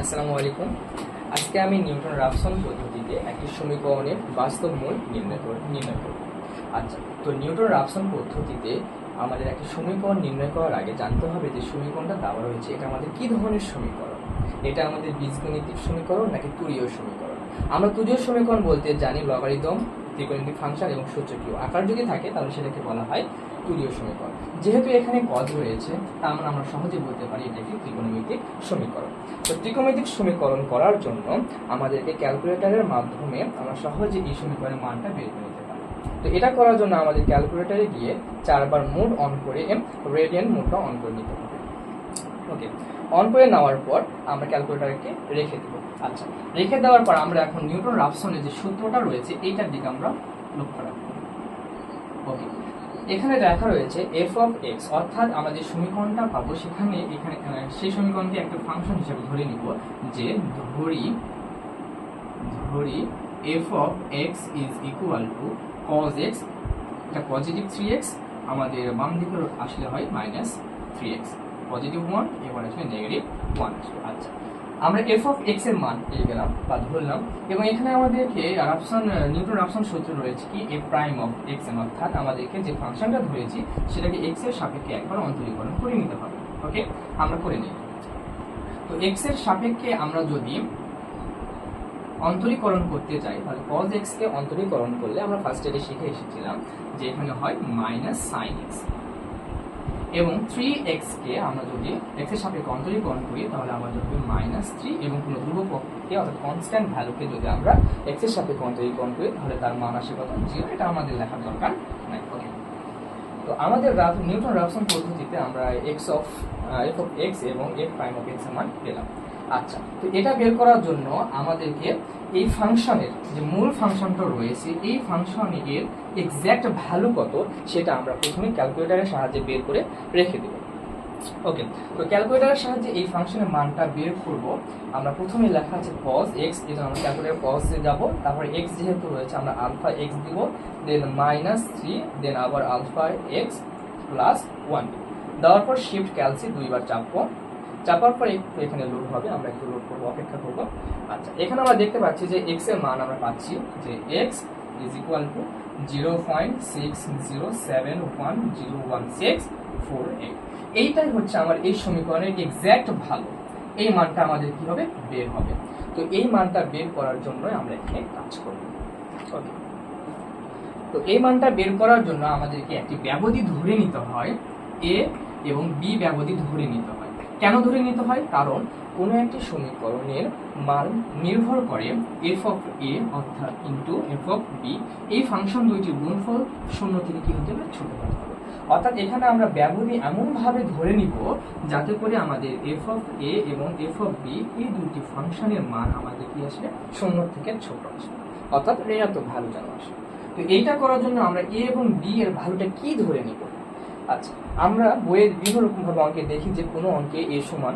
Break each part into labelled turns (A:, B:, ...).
A: আসসালামু আলাইকুম। আজকে আমি নিউটন রাফসন পদ্ধতিতে একটি সমীকরণের বাস্তব মূল নির্ণয় করব। আচ্ছা, তো নিউটন রাফসন পদ্ধতিতে আমাদের একটি সমীকরণ নির্ণয় করার আগে জানতে হবে যে সমীকরণটা দেওয়া রয়েছে এটা আমাদের কি ধরনের সমীকরণ। এটা আমাদের বীজগণিতিক সমীকরণ নাকি তুরীয় সমীকরণ। আমরা তুরীয় সমীকরণ বলতে জানি লগারিদম, ত্রিকোণমিতিক ফাংশন এবং সূচকীয় আকার যদি থাকে তাহলে সেটাকে বলা হয় তুরীয় সমীকরণ। যেহেতু এখানে পদ রয়েছে তার মানে আমরা সহজে বলতে পারি এটা একটি ত্রিকোণমিতিক সমীকরণ। তো ত্রিকোণমিতিক সমীকরণ করার জন্য আমাদেরকে ক্যালকুলেটরের মাধ্যমে আমরা সহজে এই সমীকরণের মানটা বের করে নিতে পারি। তো এটা করার জন্য আমাদের ক্যালকুলেটরে গিয়ে 4 বার মোড অন করে রেডিয়ান মোডটা অন করে নিতে হবে। ওকে, অন করে নেওয়ার পর আমরা ক্যালকুলেটরকে রেখে দেবো। আচ্ছা, রেখে দেওয়ার পর আমরা এখন নিউটন রাফসনের যে সূত্রটা রয়েছে এইটার দিকে আমরা লক্ষ্য রাখবো। ওকে, এখানে দেখা রয়েছে এফ অফ এক্স, অর্থাৎ আমরা যে সমীকরণটা পাবো সেখানে সেই সমীকরণকে একটা ফাংশন হিসেবে ধরে নিব যে ধরি f of x is equal to cos x, এটা পজিটিভ 3x, আমাদের বাম দিকে আসলে হয় -3x, পজিটিভ 1 এবার আসলে নেগেটিভ 1 আসবে। আচ্ছা, আমরা এফ অফ এক্স এর মান পেয়ে গেলাম বা ধরলাম, এবং এখানে আমাদেরকে নিউটন রাফসন সূত্র রয়েছে কি F prime of x N, অর্থাৎ আমাদেরকে যে ফাংশনটা ধরেছি সেটাকে এক্স এর সাপেক্ষে একবার অন্তরীকরণ করে নিতে হবে। ওকে, আমরা করে নিই। তো এক্স এর সাপেক্ষে আমরা যদি অন্তরীকরণ করতে চাই তাহলে cos x কে অন্তরীকরণ করলে আমরা ফার্স্ট এডে শিখে এসেছিলাম যে এখানে হয় sin x, এবং 3x কে আমরা যদি x এর সাপেক্ষে অন্তরীকরণ করি তাহলে আমাদের হবে -3, এবং কোনো ধ্রুবককে অর্থাৎ কনস্ট্যান্ট ভ্যালুকে যদি আমরা x এর সাপেক্ষে অন্তরীকরণ করি তাহলে তার মান আসে কত 0। এটা আমাদের লেখার দরকার নাই। ওকে, তো আমাদের নিউটন রাফসন পদ্ধতিতে আমরা f অফ x এবং f প্রাইম অফ x এর মান পেলাম। আচ্ছা, তো এটা বের করার জন্য আমাদেরকে এই ফাংশনের যে মূল ফাংশনটা রয়েছে এই ফাংশনের এক্সাক্ট ভ্যালু কত সেটা আমরা প্রথমে ক্যালকুলেটরের সাহায্যে বের করে রেখে দেব। ওকে, তো ক্যালকুলেটরের সাহায্যে এই ফাংশনের মানটা বের করব। আমরা প্রথমে লেখা আছে cos x, এই জন্য আমরা ক্যালকুলেটর cos এ যাব, তারপরে x যেহেতু রয়েছে আমরা আলফা x দিব, দেন -3, দেন আবার আলফা x প্লাস 1 দেওয়ার পর শিফট ক্যালসি দুইবার চাপার পর একটু এখানে লোড হবে, আমরা একটু লোড করবো, অপেক্ষা করবো। আচ্ছা, এখানে আমরা দেখতে পাচ্ছি যে x এর মান আমরা পাচ্ছি যে x ইজ ইকুয়াল টু 0.60710164, এইটাই হচ্ছে আমার এই সমীকরণের এক্সাক্ট ভ্যালু। এই মানটা আমাদের কি হবে বের হবে। তো এই মানটা বের করার জন্য আমরা এখানে কাজ করব। ওকে, তো এই মানটা বের করার জন্য আমাদেরকে একটি ব্যবধি ধরে নিতে হয়, a এবং b ব্যবধি ধরে নিতে হয়। কেন ধরে নিতে হয়? কারণ কোনো একটি সমীকরণের মান নির্ভর করে এফ অফ এ অর্থাৎ ইন্টু এফ অফ বি, এই ফাংশন দুইটির গুণফল 0 থেকে কি হতে হবে ছোট হতে হবে। অর্থাৎ এখানে আমরা ব্যবধি এমনভাবে ধরে নিব যাতে করে আমাদের এফ অফ এ এবং এফ অফ বি এই দুটি ফাংশনের মান আমাদের কি আসবে 0 থেকে ছোট আসবে, অর্থাৎ ঋণাত্মক ভ্যালু যেন আসে। তো এইটা করার জন্য আমরা এ এবং বি এর ভ্যালুটা কি ধরে নিব? আচ্ছা, আমরা বইয়ের বিভিন্ন রকমভাবে অঙ্কে দেখি যে কোনো অঙ্কে এ সমান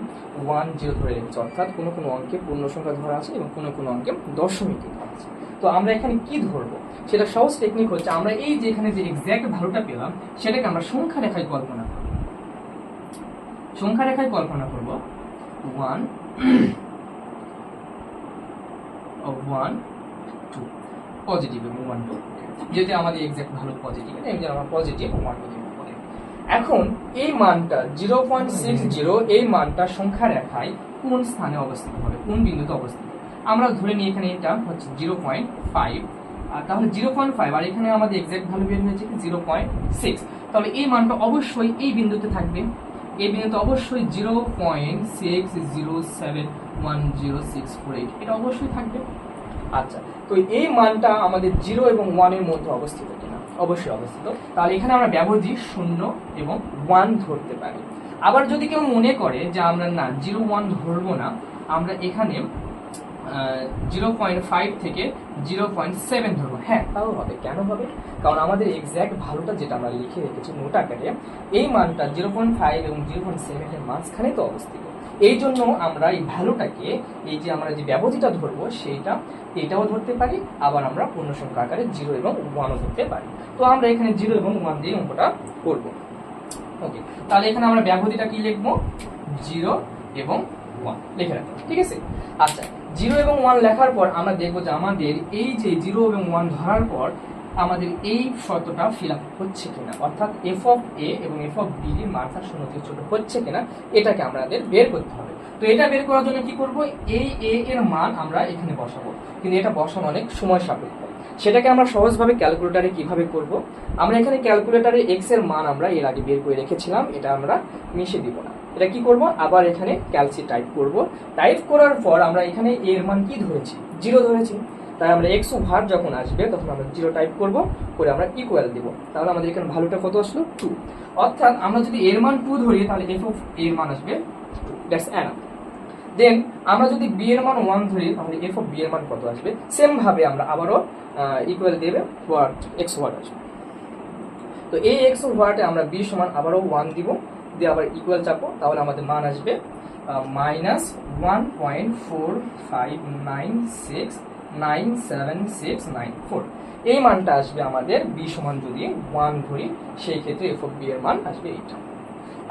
A: 1 0 ধরে রেখেছে, অর্থাৎ কোনো কোনো অঙ্কে পূর্ণ সংখ্যা ধরা আছে এবং কোনো কোনো অঙ্কে দশমিক ধরা আছে। তো আমরা এখানে কি ধরবো সেটা সহজ টেকনিক হচ্ছে আমরা এই যে এখানে যে এক্সাক্ট ভ্যালুটা পেলাম সেটাকে আমরা সংখ্যা রেখায় কল্পনা করব। 1 2 পজিটিভ এবং 1 2, যেহেতু আমাদের এক্সাক্ট ভ্যালু পজিটিভ এই জন্য আমরা পজিটিভ 1 2 দিব। এখন এই মানটা 0.60, এই মানটা সংখ্যা রেখায় কোন স্থানে অবস্থিত হবে, কোন বিন্দুতে অবস্থিত? আমরা ধরে নিই এখানে এটা হচ্ছে 0.5, আর তাহলে 0.5 আর এখানে আমাদের এক্সাক্ট ভ্যালু বের হয়েছে কি 0.6, তাহলে এই মানটা অবশ্যই এই বিন্দুতে থাকবে। এই বিন্দুতে অবশ্যই 0.60071068 এটা অবশ্যই থাকবে। আচ্ছা, তো এই মানটা আমাদের 0 এবং 1 এর মধ্যে অবস্থিত কিনা? অবশ্যই অবস্থিত। তাহলে এখানে আমরা ব্যবধি 0 এবং 1 ধরতে পারি। আবার যদি কেউ মনে করে যে আমরা না 0 1 ধরবো না, আমরা এখানে 0.5 থেকে 0.7 ধরবো, হ্যাঁ তাও হবে। কেন হবে? কারণ আমাদের এক্সাক্ট ভ্যালুটা যেটা আমরা লিখে রেখেছি নোট আকারে, এই মানটা 0.5 এবং 0.7 এর মাঝখানে তো অবস্থিত। এই জন্য আমরা এই ভ্যালুটাকে, এই যে আমরা যে ব্যবধিটা ধরবো সেইটা এটাও ধরতে পারি, আবার আমরা পূর্ণ সংখ্যা আকারে 0 এবং 1ও ধরতে পারি। তো আমরা এখানে 0 এবং 1 দিয়ে অঙ্কটা করব। ওকে, তাহলে এখানে আমরা ব্যবধিটা কি লিখবো 0 এবং 1 লিখে রাখলাম, ঠিক আছে। আচ্ছা, 0 এবং 1 লেখার পর আমরা দেখবো যে আমাদের এই যে 0 এবং 1 ধরার পর আমাদের এই শর্তটা ফিল আপ হচ্ছে কিনা, অর্থাৎ এফ অফ এ এবং এফ অফ বি এর মানটা 0 থেকে ছোট হচ্ছে কিনা এটাকে আমাদের বের করতে হবে। তো এটা বের করার জন্য কি করব, এই এ এর মান আমরা এখানে বসাবো, কিন্তু এটা বসানো অনেক সময় সাপেক্ষ। সেটাকে আমরা সহজভাবে ক্যালকুলেটরে কিভাবে করব, আমরা এখানে ক্যালকুলেটরে এক্স এর মান আমরা এর আগে বের করে রেখেছিলাম, এটা আমরা মিশে দিব না। এটা কি করব, আবার এখানে ক্যালসি টাইপ করব। টাইপ করার পর আমরা এখানে এর মান কি ধরেছি, 0 ধরেছি, তাই আমরা এক্স ওভার যখন আসবে তখন আমরা 0 টাইপ করব, করে আমরা ইকুয়াল দিব। তাহলে আমাদের এখানে ভ্যালুটা কত আসলো, 2। অর্থাৎ আমরা যদি এর মান 2 ধরি তাহলে এফ অফ এর মান আসবে 2, দ্যাটস এনাফ। দেন আমরা যদি বি এর মান 1 ধরি তাহলে এফ অফ বি এর মান কত আসবে, সেম ভাবে আমরা আবারও ইকুয়াল দেবে হোয়াট এক্স হোয়াট আসবে। তো এই এক্স হোয়াটে আমরা বি সমান আবারও 1 দিব, দিয়ে আবার ইকুয়াল চাপো, তাহলে আমাদের মান আসবে -1.45969769 এই মানটা আসবে আমাদের বি সমান যদি 1 ধরি, সেই ক্ষেত্রে এফ অফ বি এর মান আসবে এইটা।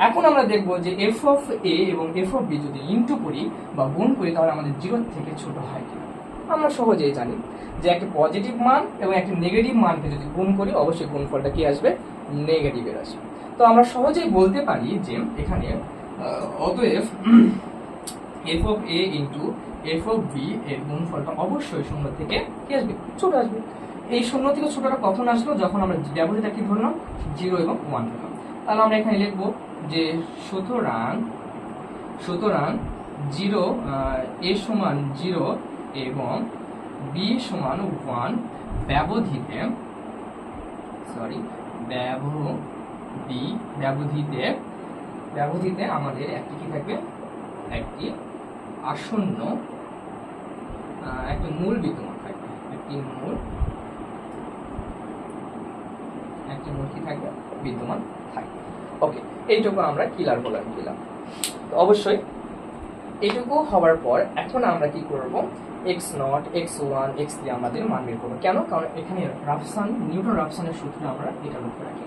A: এখন আমরা দেখব যে এফ অফ এ এবং এফ অফ বি যদি ইনটু করি বা গুণ করি তাহলে আমাদের 0 থেকে ছোট হয় কিনা। আমরা সহজেই জানি যে একটা পজিটিভ মান এবং একটা নেগেটিভ মানকে যদি গুণ করি অবশ্যই গুণফলটা কি আসবে, নেগেটিভের আসবে। তো আমরা সহজেই বলতে পারি যে এখানে অতএব f of a into f of b এর গুণফলটা অবশ্যই 0 থেকে কি আসবে, ছোট আসবে। এই 0 থেকে ছোটটা কখন আসলো, যখন আমরা ব্যবধানটা কি ধরলাম, 0 এবং 1 ধরলাম। তাহলে আমরা এখানে লিখবো যে সুতরাং 0 এ সমান 0 এবং বি সমান 1 ব্যবধিতে আমাদের একটি কি থাকবে, একটি আসন্ন একটি মূল বিদ্যমান থাকবে, একটি মূল কি থাকবে, বিদ্যমান থাকবে। ওকে, এইটুকু আমরা ক্লিয়ার করলাম। তো অবশ্যই এইটুকু হওয়ার পর এখন আমরা কি করব, x0 x1 x3 আমাদের মান বের করবো। কেন, কারণ এখানে নিউটন রাফসানের সূত্রে আমরা এটা লক্ষ্য রাখি।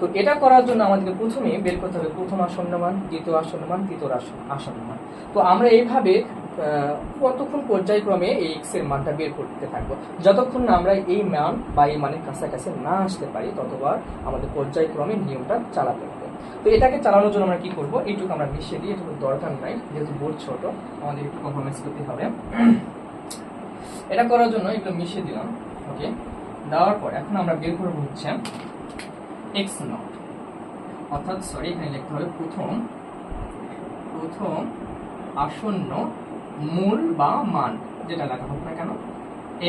A: তো এটা করার জন্য আমাদেরকে প্রথমে বের করতে হবে প্রথম আসন্ন মান, দ্বিতীয় আসন্ন মান, তৃতীয় আসন্ন মান। তো আমরা এইভাবে কতক্ষণ পর্যায়ক্রমে এই x এর মানটা বের করতে থাকবো, যতক্ষণ না আমরা এই মান বা এই মানের কাছাকাছি না আসতে পারি ততবার আমাদের পর্যায়ক্রমে নিয়মটা চালাতে হবে। তো এটাকে চালানোর জন্য আমরা কি করব, এইটুকু আমরা মিশিয়ে দিই, এটুকু দরকার নাই, যেহেতু বোর্ড ছোট আমাদের একটু কম্প্রোমাইজ করতে হবে। এটা করার জন্য এগুলো মিশিয়ে দিলাম। ওকে, দেওয়ার পর এখন আমরা বের করবো হচ্ছে x0, অর্থাৎ এখানে লিখতে হবে প্রথম আসন্ন মূল বা মান, যেটা লেখা হোক না কেন,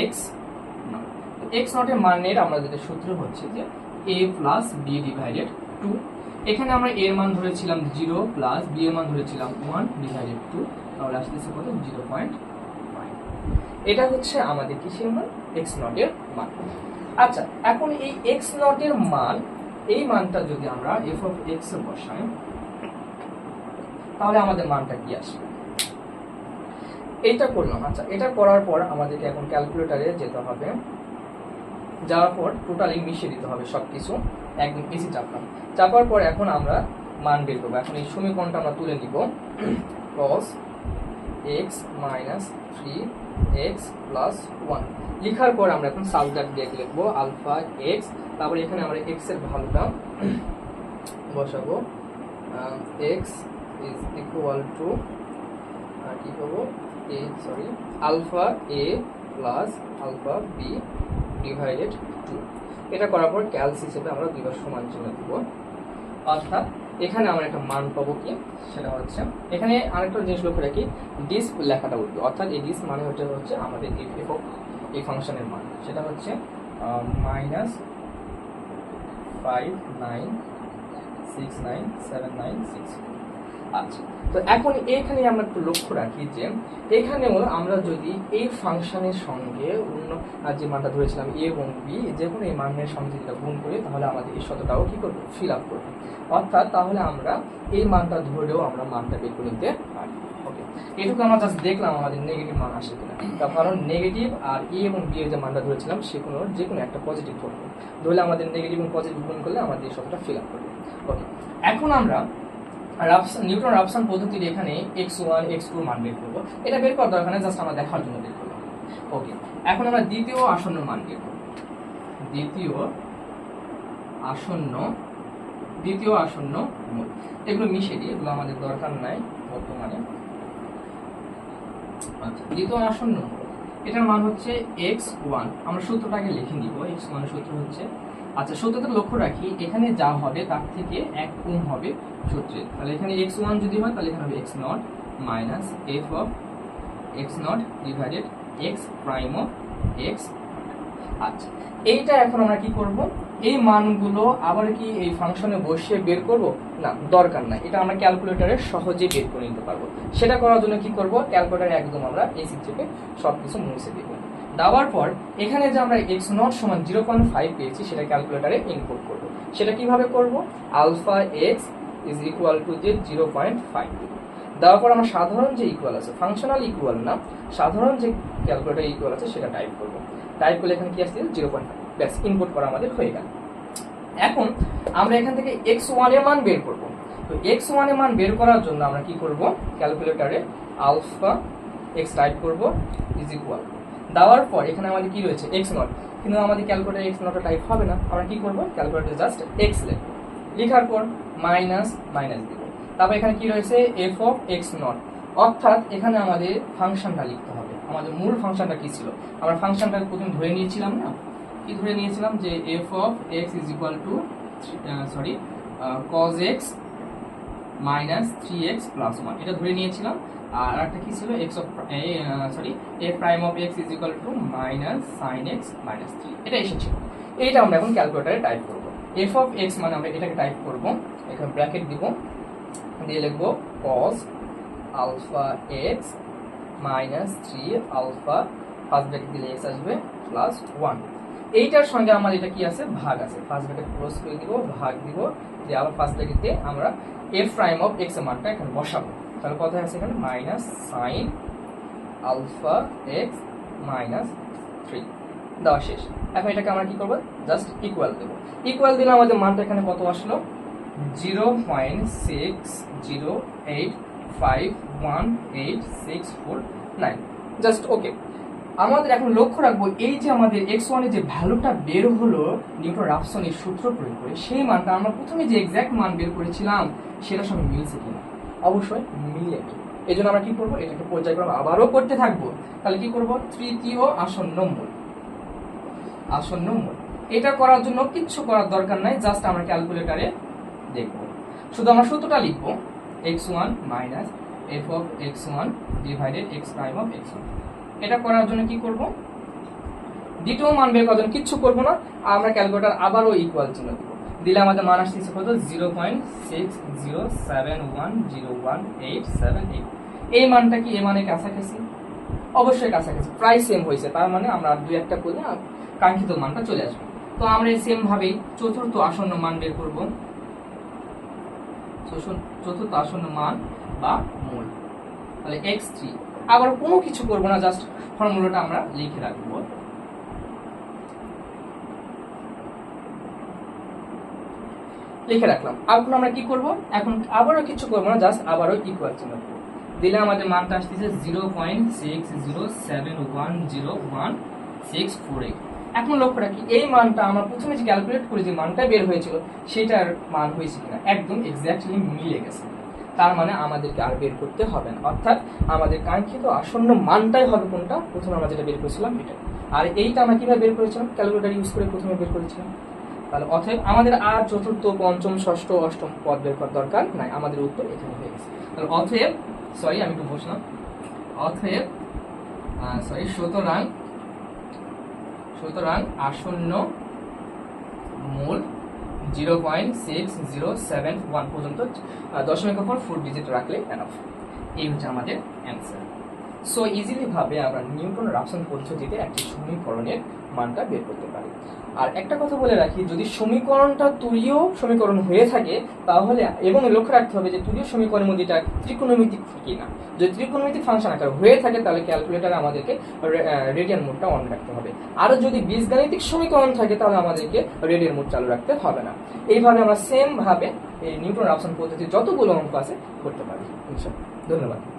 A: x0। x0 এর মানের আমরা যেটা সূত্র হচ্ছে যে a প্লাস b ডিভাইডেড 2। এখানে আমরা এর মান ধরেছিলাম 0 প্লাস b এর মান ধরেছিলাম 1 ডিভাইডেড 2, তাহলে আসতেছে কত, 0.5। এটা হচ্ছে আমাদের কিসের মান, x0 এর মান। আচ্ছা, এখন এই x0 এর মান, এই মানটা যদি আমরা f of x এ বসাই তাহলে আমাদের মানটা কি আসবে, এইটা করলাম। আচ্ছা, এটা করার পর আমাদেরকে এখন ক্যালকুলেটরে যেতে হবে, যাওয়ার পর টোটালি মিশিয়ে দিতে হবে সবকিছু, একদম ইজি চাপার পর এখন আমরা মান বের করবো। এখন এই সমীকরণটা আমরা তুলে নিব, cos x minus 3x plus 1 লিখার পর আমরা এখন সাবজেক্ট দিয়ে লিখবো আলফা x, তারপরে এখানে আমরা x এর ভ্যালুটা বসাবো, x is equal to কি করবো, alpha a plus alpha b divided 2। এটা করার পর ক্যালস হিসেবে আমরা দুইবার সমান চিহ্ন দিব। অর্থাৎ এখানে আমরা একটা মান পাবো কি, সেটা হচ্ছে এখানে আরেকটা জিনিস লক্ষ্য রাখি, ডিস লেখাটা উঠবে, অর্থাৎ এই ডিস মানে হচ্ছে আমাদের এফ অফ এই ফাংশনের মান, সেটা হচ্ছে -5969796। আচ্ছা, তো এখন এখানে আমরা একটু লক্ষ্য রাখি যে এখানেও আমরা যদি এই ফাংশনের সঙ্গে অন্য যে মানটা ধরেছিলাম এ এবং বি, যে কোনো এই মানের সঙ্গে যেটা গুণ করি তাহলে আমাদের এই শতটাও কি করবো, ফিল আপ করবো। অর্থাৎ তাহলে আমরা এই মানটা ধরেও আমরা মানটা বের করে নিতে পারি। ওকে, এটুকু আমরা জাস্ট দেখলাম আমাদের নেগেটিভ মান আসে কিনা, তার কারণ নেগেটিভ আর এ এবং বি এর যে মানটা ধরেছিলাম যে কোনো একটা পজিটিভ ধরলে আমাদের নেগেটিভ এবং পজিটিভ গুণ করলে আমাদের এই শতটা ফিল আপ করবে। ওকে, এখন আমরা নিউটন রাফসন পদ্ধতির এখানে x1 x2 মান বের করব। এটা বের করার দরকার নেই, জাস্ট আমরা দেখার জন্য বের করলাম। ওকে, এখন আমরা দ্বিতীয় আসন্ন মান বের করব। দ্বিতীয় আসন্ন মূল, এগুলো মিশিয়ে দিই, এগুলো আমাদের দরকার নাই বর্তমানে। আচ্ছা, দ্বিতীয় আসন্ন মূল, এটার মান হচ্ছে x1। আমরা সূত্রটাকে লিখে নিব। x1 এর সূত্র হচ্ছে, আচ্ছা সূত্রটা লক্ষ্য রাখি, এখানে যা হবে তার থেকে এক কম হবে সূত্রে। তাহলে এখানে x1 যদি হয় তাহলে এখানে হবে x0 minus f of x0 divided x prime of x। আচ্ছা, এইটা এখন আমরা কি করব, এই মানগুলো আবার কি এই ফাংশনে বসিয়ে বের করব? না, দরকার নাই, এটা আমরা ক্যালকুলেটরে সহজে বের করে নিতে পারবো। সেটা করার জন্য কি করব, ক্যালকুলেটরে একদম আমরা এসি চেপে সবকিছু মুছে দেব। দেওয়ার পর এখানে যে আমরা x0 সমান 0.5 পেয়েছি সেটা ক্যালকুলেটরে ইনপুট করব। সেটা কিভাবে করব, alpha x is equal to যে 0.5 দেব। দেওয়ার পর আমরা সাধারণ যে ইকুয়াল আছে, ফাংশনাল ইকুয়াল না, সাধারণ যে ক্যালকুলেটর ইকুয়াল আছে সেটা টাইপ করব। টাইপ করলে এখানে কি আসছে 0.5, ব্যাস ইনপুট করা আমাদের হয়ে গেল। এখন আমরা এখান থেকে x1 এর মান বের করব। তো x1 এর মান বের করার জন্য আমরা কি করব, ক্যালকুলেটরে আলফা x টাইপ করব ইজ ইকুয়াল, দেওয়ার পর এখানে আমাদের কি রয়েছে x0, কিন্তু আমাদের ক্যালকুলেটরে x0 টাইপ হবে না। আমরা কি করব, ক্যালকুলেটরে জাস্ট x লিখব, লেখার পর মাইনাস মাইনাস দিব। তারপর এখানে কি রয়েছে f অফ x0, অর্থাৎ এখানে আমাদের ফাংশনটা লিখতে হবে। আমাদের মূল ফাংশনটা কি ছিল, আমরা ফাংশনটা প্রথমে ধরে নিয়েছিলাম না, কি ধরে নিয়েছিলাম যে f of x is equal two cos x minus 3x plus 1, এটা ধরে নিয়েছিলাম। আর একটা কি ছিল x of a prime of x is equal two minus sin x minus 3, এটা এসেছিল। এইটা আমরা এখন ক্যালকুলেটরে টাইপ করব। f অফ x মানে আমরা এটাকে টাইপ করব, এখানে ব্র্যাকেট দিব, দিয়ে লিখব cos alpha x minus 3 alpha, first bracket দিলে x আসবে প্লাস 1। এইটার সঙ্গে আমাদের এটা কি আছে, ভাগ আছে, ফার্স্ট ব্র্যাকেট ক্লোজ করে দিব, ভাগ দিব, দিয়ে আবার ফার্স্ট ব্র্যাকেট দিয়ে আমরা f প্রাইম অফ x এর মানটা এখানে বসাবো। তাহলে কত আছে এখানে minus sin alpha x minus 3, দেওয়া শেষ। এখন এটাকে আমরা কি করব, জাস্ট ইকুয়াল দেব। ইকুয়াল দিলে আমাদের মানটা এখানে কত আসলো, 0.60851864 জাস্ট ওকে। আমাদের এখন লক্ষ্য রাখবো এই যে আমাদের x1 এর যে ভ্যালুটা বের হলো নিউটন রাফসনের সূত্র প্রয়োগ করে, সেই মানটা আমরা প্রথমে যে এক্সাক্ট মান বের করেছিলাম সেটার সঙ্গে মিলছে কিনা, অবশ্যই মিলেনি। এই জন্য আমরা কি করবো, এটাকে পর্যায়ক্রমে আবারও করতে থাকবো। তাহলে কি করব, তৃতীয় আসন্ন মূল, এটা করার জন্য কিচ্ছু করার দরকার নাই, জাস্ট আমরা ক্যালকুলেটরে দেখবো, শুধু আমরা সূত্রটা লিখবো x1 minus f of x1 divided x prime of x1। এটা করার জন্য কি করব, দ্বিতীয় মান বের করার জন্য কিচ্ছু করবো না, আমরা ক্যালকুলেটর আবারও ইকুয়াল চিহ্ন দিব, দিলে আমাদের মান আসছে কত 0.6071018788। এই মানটা কি এই মানে কাছাকাছি, অবশ্যই কাছাকাছি, প্রায় সেম হয়েছে, তার মানে আমরা দুই একটা করলে কাঙ্ক্ষিত মানটা চলে আসবে। তো আমরা এই সেম ভাবেই চতুর্থ আসন্ন মান বের করব, চতুর্থ আসন্ন মান বা মূল, তাহলে x3। আবার কোনো কিছু করব না, জাস্ট ফর্মুলাটা আমরা লিখে রাখবো। লিখে রাখলাম। এখন আমরা কি করব, এখন আবারও কিছু করব না, জাস্ট আবারও ইকুয়াল চিহ্ন দেব, দিলে আমাদের মানটা আসতেছে 0.60710164। এখন লক্ষ্য রাখি এই মানটা আমরা প্রথমে যে ক্যালকুলেট করে যে মানটা বের হয়েছিল সেটার মান হয়েছে কিনা, একদম এক্স্যাক্টলি মিলে গেছে। তার মানে আমাদেরকে আর বের করতে হবে না, অর্থাৎ আমাদের কাঙ্ক্ষিত আসন্ন মানটাই হবে কোনটা, প্রথমে আমরা যেটা বের করেছিলাম এটা। আর এইটা আমরা কিভাবে বের করেছিলাম, ক্যালকুলেটর ইউজ করে প্রথমে বের করেছিলাম। তাহলে অতএব আমাদের আর চতুর্থ, পঞ্চম, ষষ্ঠ, অষ্টম পদ বের করার দরকার নাই, আমাদের উত্তর এখানে হয়ে গেছে। তাহলে অতএব আমি একটু বসলাম, সুতরাং আসন্ন মূল 0.6071 পর্যন্ত দশমিক অক্ষর 4 ডিজিট রাখলে এনাফ। এই হচ্ছে আমাদের অ্যান্সার। সো ইজিলি ভাবে আমরা নিউটন রাফসন পদ্ধতিতে একটি সমীকরণের মানটা বের করতে পারি। আর একটা কথা বলে রাখি, যদি সমীকরণটা তুরীয় সমীকরণ হয়ে থাকে তাহলে, এবং লক্ষ্য রাখতে হবে যে তুরীয় সমীকরণের মধ্যে এটা ত্রিকোণমিতিক কিনা। যদি ত্রিকোণমিতিক ফাংশন আকার হয়ে থাকে তাহলে ক্যালকুলেটরে আমাদেরকে রেডিয়ান মোডটা অন রাখতে হবে। আর যদি বীজগাণিতিক সমীকরণ থাকে তাহলে আমাদেরকে রেডিয়ান মোড চালু রাখতে হবে না। এইভাবে আমরা সেম ভাবে এই নিউটন রাপসন পদ্ধতি যতগুলো অঙ্ক আছে করতে পারি। ধন্যবাদ।